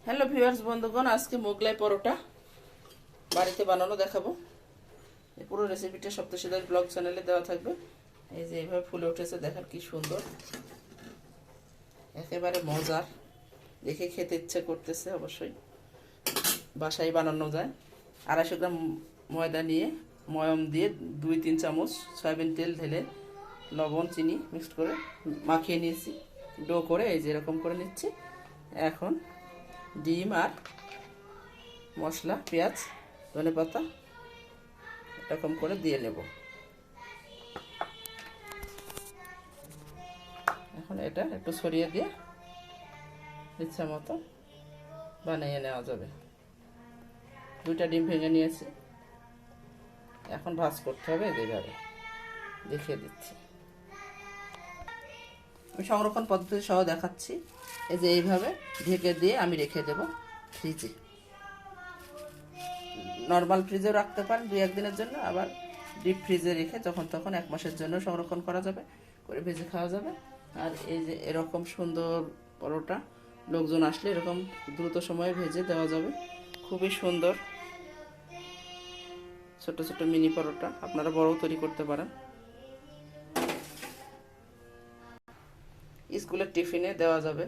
Hello viewers বন্ধুগণ, আজকে মোগলাই পরোটা বাড়িতে বানানো দেখাবো। এই পুরো রেসিপিটা সপ্তশীদার ব্লগ চ্যানেলে দেওয়া থাকবে। এই যে এইভাবে ফুলে উঠেছে, দেখেন কি সুন্দর, একেবারে মজার, দেখে খেতে ইচ্ছে করতেছে। অবশ্যই বাসায় বানানো যায়। 250 গ্রাম ময়দা নিয়ে ময়ম দিয়ে 2-3 চামচ সয়াবিন তেল ঢেলে লবণ চিনি মিক্সড করে মাখিয়ে নিয়েছি, ডো করে এই যে এরকম করে নিচ্ছি। এখন ডিম আর মশলা, পেঁয়াজ, ধনেপাতা এরকম করে দিয়ে নেব। এখন এটা একটু ছড়িয়ে দিয়ে ইচ্ছা মতো বানিয়ে নেওয়া যাবে। 2টা ডিম ভেঙে নিয়েছি, এখন ভাজ করতে হবে। এইভাবে দেখিয়ে দিচ্ছি, আমি সংরক্ষণ পদ্ধতি সহ দেখাচ্ছি। এই যে এইভাবে ঢেকে দিয়ে আমি রেখে দেব ফ্রিজে। নর্মাল ফ্রিজেও রাখতে পারেন 2-1 দিনের জন্য, আবার ডিপ ফ্রিজে রেখে যখন তখন 1 মাসের জন্য সংরক্ষণ করা যাবে, করে ভেজে খাওয়া যাবে। আর এই যে এরকম সুন্দর পরোটা লোকজন আসলে এরকম দ্রুত সময়ে ভেজে দেওয়া যাবে। খুবই সুন্দর ছোট ছোট মিনি পরোটা, আপনারা বড়ও তৈরি করতে পারেন। স্কুলের টিফিনে দেওয়া যাবে।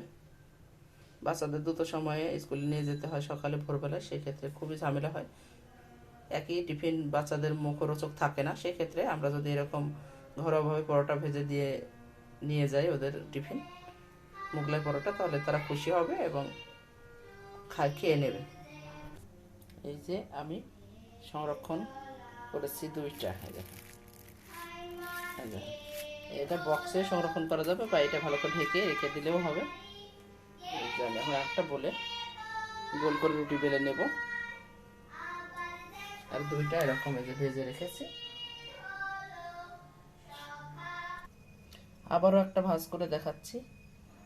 বাচ্চাদের দ্রুত সময়ে স্কুলে নিয়ে যেতে হয় সকালে ভোরবেলায়, সেক্ষেত্রে খুবই ঝামেলা হয়। একই টিফিন বাচ্চাদের মুখরোচক থাকে না, সেক্ষেত্রে আমরা যদি এরকম ঘরোয়াভাবে পরোটা ভেজে দিয়ে নিয়ে যাই ওদের টিফিন মোগলাই পরোটা, তাহলে তারা খুশি হবে এবং খেয়ে নেবে। এই যে আমি সংরক্ষণ করেছি 2টা। এটা বক্সে সংরক্ষণ করা যাবে, বা এটা ভালো করে ঢেকে রেখে দিলেও হবে। আমি এখন একটা বলে গোল করে রুটি বেলে নেব, আর 2টা এরকম এই যে ভেজে রেখেছি। আবারও একটা ভাঁজ করে দেখাচ্ছি।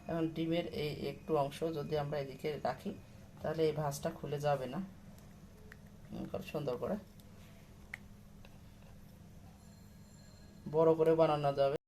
এখন ডিমের এই একটু অংশ যদি আমরা এদিকে রাখি, তাহলে এই ভাঁজটা খুলে যাবে না। সুন্দর করে বড় করে বানানো যাবে।